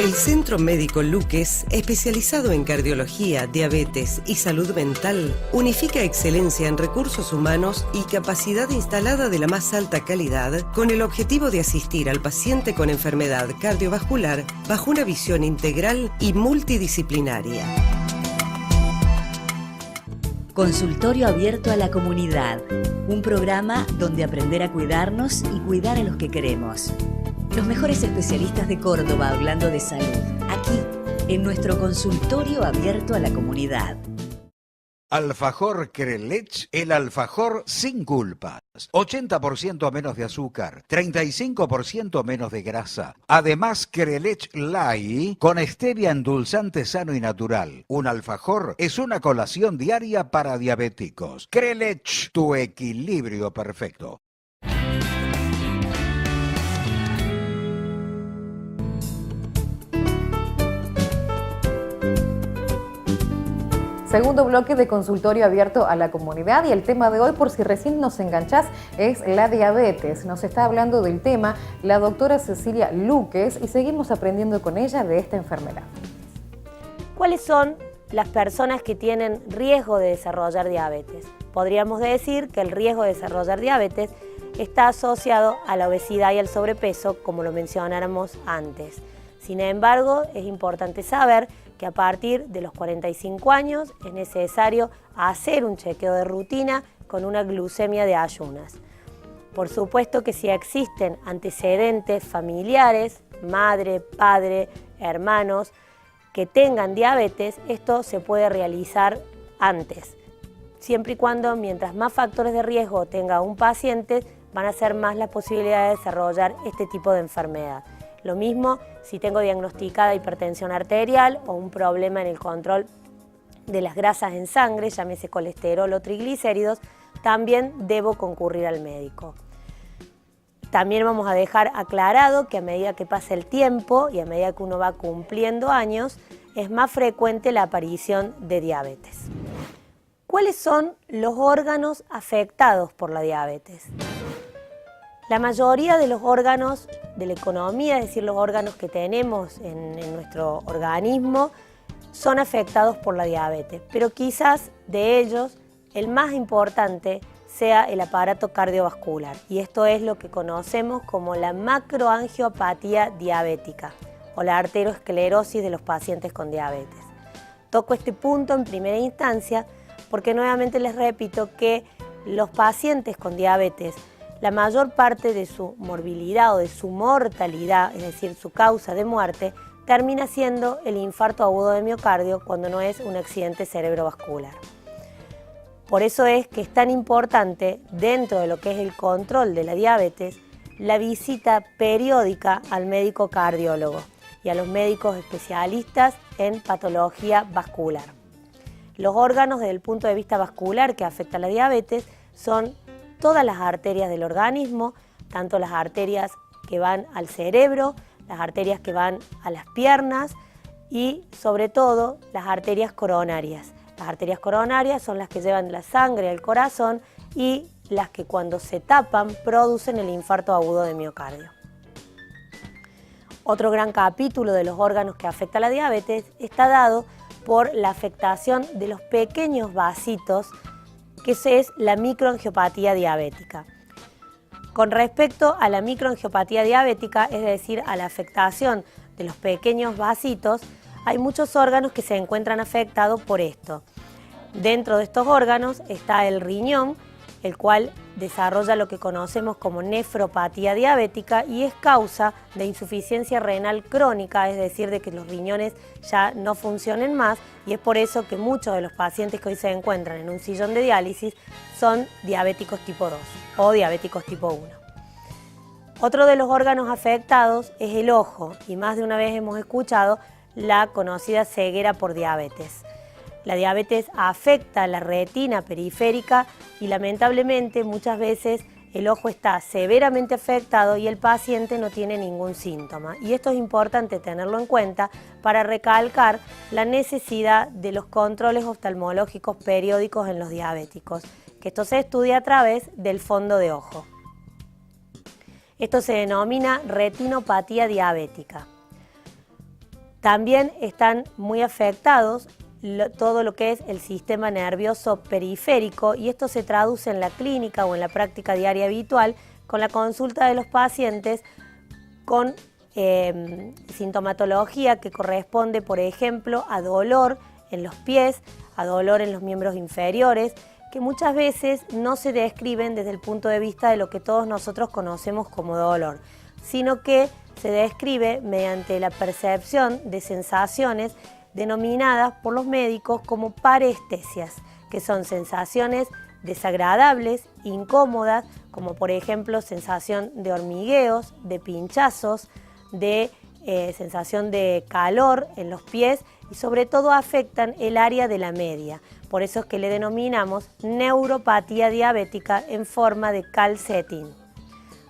El Centro Médico Luques, especializado en cardiología, diabetes y salud mental, unifica excelencia en recursos humanos y capacidad instalada de la más alta calidad con el objetivo de asistir al paciente con enfermedad cardiovascular bajo una visión integral y multidisciplinaria. Consultorio abierto a la comunidad, un programa donde aprender a cuidarnos y cuidar a los que queremos. Los mejores especialistas de Córdoba hablando de salud, aquí, en nuestro consultorio abierto a la comunidad. Alfajor Crelech, el alfajor sin culpas. 80% menos de azúcar, 35% menos de grasa. Además, Crelech Light con stevia endulzante sano y natural. Un alfajor es una colación diaria para diabéticos. Crelech, tu equilibrio perfecto. Segundo bloque de consultorio abierto a la comunidad y el tema de hoy, por si recién nos enganchás, es la diabetes. Nos está hablando del tema la doctora Cecilia Luques y seguimos aprendiendo con ella de esta enfermedad. ¿Cuáles son las personas que tienen riesgo de desarrollar diabetes? Podríamos decir que el riesgo de desarrollar diabetes está asociado a la obesidad y al sobrepeso, como lo mencionáramos antes. Sin embargo, es importante saber que a partir de los 45 años es necesario hacer un chequeo de rutina con una glucemia de ayunas. Por supuesto que si existen antecedentes familiares, madre, padre, hermanos, que tengan diabetes, esto se puede realizar antes. Siempre y cuando, mientras más factores de riesgo tenga un paciente, van a ser más las posibilidades de desarrollar este tipo de enfermedad. Lo mismo si tengo diagnosticada hipertensión arterial o un problema en el control de las grasas en sangre, llámese colesterol o triglicéridos, también debo concurrir al médico. También vamos a dejar aclarado que a medida que pasa el tiempo y a medida que uno va cumpliendo años, es más frecuente la aparición de diabetes. ¿Cuáles son los órganos afectados por la diabetes? La mayoría de los órganos de la economía, es decir, los órganos que tenemos en nuestro organismo, son afectados por la diabetes, pero quizás de ellos el más importante sea el aparato cardiovascular, y esto es lo que conocemos como la macroangiopatía diabética o la arteriosclerosis de los pacientes con diabetes. Toco este punto en primera instancia porque nuevamente les repito que los pacientes con diabetes, la mayor parte de su morbilidad o de su mortalidad, es decir, su causa de muerte, termina siendo el infarto agudo de miocardio cuando no es un accidente cerebrovascular. Por eso es que es tan importante, dentro de lo que es el control de la diabetes, la visita periódica al médico cardiólogo y a los médicos especialistas en patología vascular. Los órganos desde el punto de vista vascular que afecta a la diabetes son todas las arterias del organismo, tanto las arterias que van al cerebro, las arterias que van a las piernas y sobre todo las arterias coronarias. Las arterias coronarias son las que llevan la sangre al corazón y las que cuando se tapan producen el infarto agudo de miocardio. Otro gran capítulo de los órganos que afecta a la diabetes está dado por la afectación de los pequeños vasitos, que es la microangiopatía diabética. Con respecto a la microangiopatía diabética, es decir, a la afectación de los pequeños vasitos, hay muchos órganos que se encuentran afectados por esto. Dentro de estos órganos está el riñón, el cual desarrolla lo que conocemos como nefropatía diabética y es causa de insuficiencia renal crónica, es decir, de que los riñones ya no funcionen más, y es por eso que muchos de los pacientes que hoy se encuentran en un sillón de diálisis son diabéticos tipo 2 o diabéticos tipo 1. Otro de los órganos afectados es el ojo, y más de una vez hemos escuchado la conocida ceguera por diabetes. La diabetes afecta la retina periférica y lamentablemente muchas veces el ojo está severamente afectado y el paciente no tiene ningún síntoma. Y esto es importante tenerlo en cuenta para recalcar la necesidad de los controles oftalmológicos periódicos en los diabéticos, que esto se estudia a través del fondo de ojo. Esto se denomina retinopatía diabética. También están muy afectados todo lo que es el sistema nervioso periférico, y esto se traduce en la clínica o en la práctica diaria habitual con la consulta de los pacientes con sintomatología que corresponde, por ejemplo, a dolor en los pies, a dolor en los miembros inferiores, que muchas veces no se describen desde el punto de vista de lo que todos nosotros conocemos como dolor, sino que se describe mediante la percepción de sensaciones denominadas por los médicos como parestesias, que son sensaciones desagradables, incómodas, como por ejemplo sensación de hormigueos, de pinchazos, de sensación de calor en los pies, y sobre todo afectan el área de la media. Por eso es que le denominamos neuropatía diabética en forma de calcetín.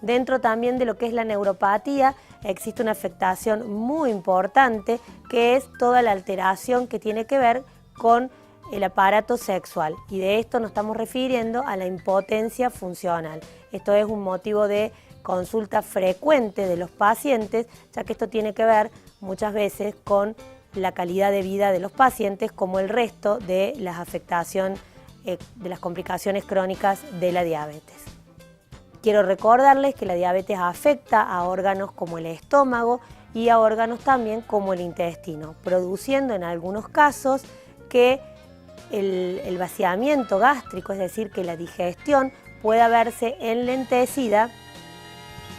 Dentro también de lo que es la neuropatía existe una afectación muy importante, que es toda la alteración que tiene que ver con el aparato sexual, y de esto nos estamos refiriendo a la impotencia funcional. Esto es un motivo de consulta frecuente de los pacientes, ya que esto tiene que ver muchas veces con la calidad de vida de los pacientes, como el resto de las afectaciones, de las complicaciones crónicas de la diabetes. Quiero recordarles que la diabetes afecta a órganos como el estómago y a órganos también como el intestino, produciendo en algunos casos que el vaciamiento gástrico, es decir, que la digestión pueda verse enlentecida,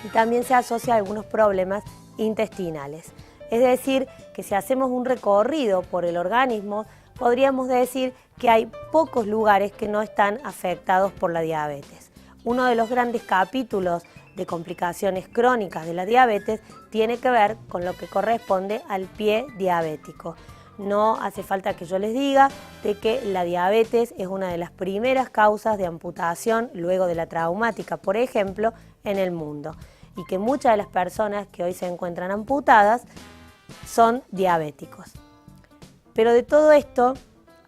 y también se asocia a algunos problemas intestinales. Es decir, que si hacemos un recorrido por el organismo, podríamos decir que hay pocos lugares que no están afectados por la diabetes. Uno de los grandes capítulos de complicaciones crónicas de la diabetes tiene que ver con lo que corresponde al pie diabético. No hace falta que yo les diga de que la diabetes es una de las primeras causas de amputación luego de la traumática, por ejemplo, en el mundo, y que muchas de las personas que hoy se encuentran amputadas son diabéticos. Pero de todo esto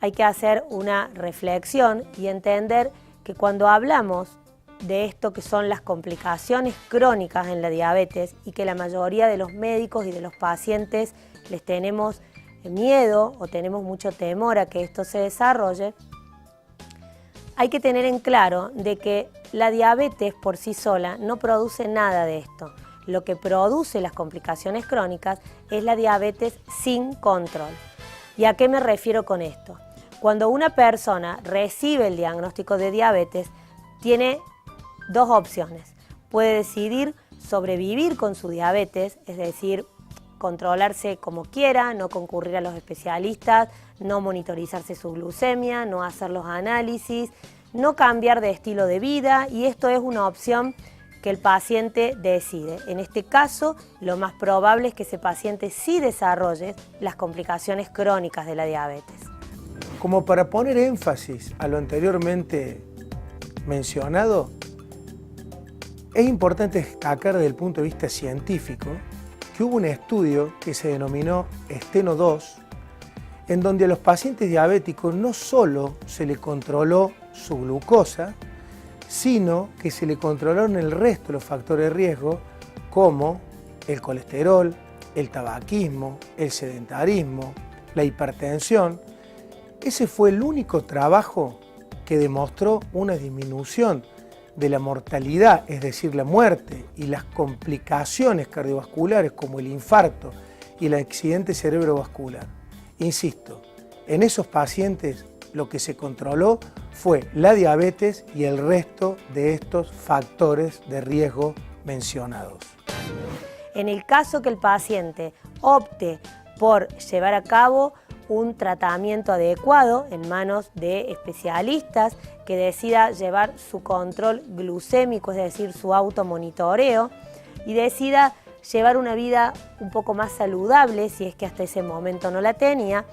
hay que hacer una reflexión y entender que cuando hablamos de esto que son las complicaciones crónicas en la diabetes, y que la mayoría de los médicos y de los pacientes les tenemos miedo o tenemos mucho temor a que esto se desarrolle, hay que tener en claro de que la diabetes por sí sola no produce nada de esto. Lo que produce las complicaciones crónicas es la diabetes sin control. ¿Y a qué me refiero con esto? Cuando una persona recibe el diagnóstico de diabetes, tiene dos opciones. Puede decidir sobrevivir con su diabetes, es decir, controlarse como quiera, no concurrir a los especialistas, no monitorizarse su glucemia, no hacer los análisis, no cambiar de estilo de vida, y esto es una opción que el paciente decide. En este caso, lo más probable es que ese paciente sí desarrolle las complicaciones crónicas de la diabetes. Como para poner énfasis a lo anteriormente mencionado, es importante destacar desde el punto de vista científico que hubo un estudio que se denominó Steno 2, en donde a los pacientes diabéticos no solo se le controló su glucosa, sino que se le controlaron el resto de los factores de riesgo, como el colesterol, el tabaquismo, el sedentarismo, la hipertensión. Ese fue el único trabajo que demostró una disminución de la mortalidad, es decir, la muerte y las complicaciones cardiovasculares como el infarto y el accidente cerebrovascular. Insisto, en esos pacientes lo que se controló fue la diabetes y el resto de estos factores de riesgo mencionados. En el caso que el paciente opte por llevar a cabo un tratamiento adecuado en manos de especialistas, que decida llevar su control glucémico, es decir, su automonitoreo, y decida llevar una vida un poco más saludable, si es que hasta ese momento no la tenía,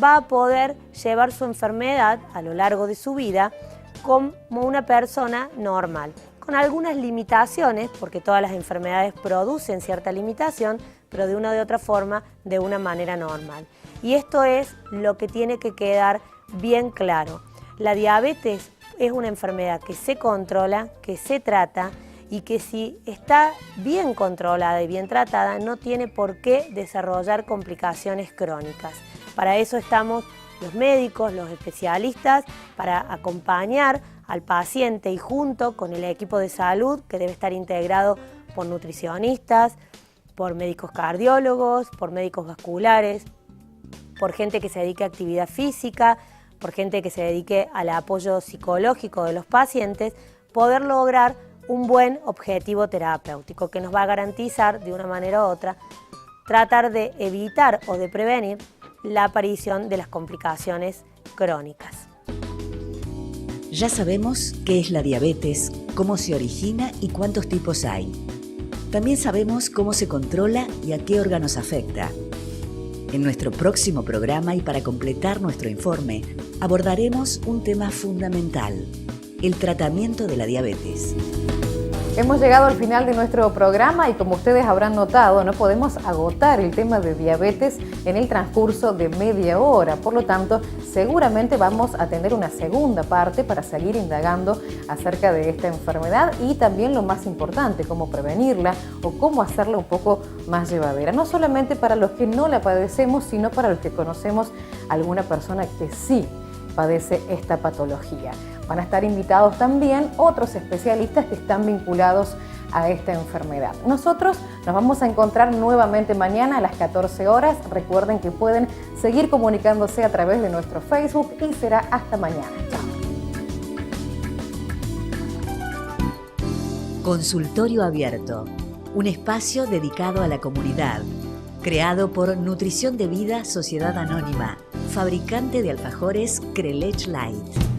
va a poder llevar su enfermedad a lo largo de su vida como una persona normal, con algunas limitaciones, porque todas las enfermedades producen cierta limitación, pero de una u otra forma, de una manera normal. Y esto es lo que tiene que quedar bien claro. La diabetes es una enfermedad que se controla, que se trata, y que si está bien controlada y bien tratada no tiene por qué desarrollar complicaciones crónicas. Para eso estamos los médicos, los especialistas, para acompañar al paciente y junto con el equipo de salud que debe estar integrado por nutricionistas, por médicos cardiólogos, por médicos vasculares, por gente que se dedique a actividad física, por gente que se dedique al apoyo psicológico de los pacientes, poder lograr un buen objetivo terapéutico que nos va a garantizar de una manera u otra tratar de evitar o de prevenir la aparición de las complicaciones crónicas. Ya sabemos qué es la diabetes, cómo se origina y cuántos tipos hay. También sabemos cómo se controla y a qué órganos afecta. En nuestro próximo programa y para completar nuestro informe, abordaremos un tema fundamental, el tratamiento de la diabetes. Hemos llegado al final de nuestro programa y como ustedes habrán notado, no podemos agotar el tema de diabetes en el transcurso de media hora. Por lo tanto, seguramente vamos a tener una segunda parte para seguir indagando acerca de esta enfermedad y también lo más importante, cómo prevenirla o cómo hacerla un poco más llevadera. No solamente para los que no la padecemos, sino para los que conocemos a alguna persona que sí padece esta patología. Van a estar invitados también otros especialistas que están vinculados a esta enfermedad. Nosotros nos vamos a encontrar nuevamente mañana a las 14 horas. Recuerden que pueden seguir comunicándose a través de nuestro Facebook y será hasta mañana. Chao. Consultorio Abierto, un espacio dedicado a la comunidad, creado por Nutrición de Vida Sociedad Anónima, fabricante de alfajores Crelech Light.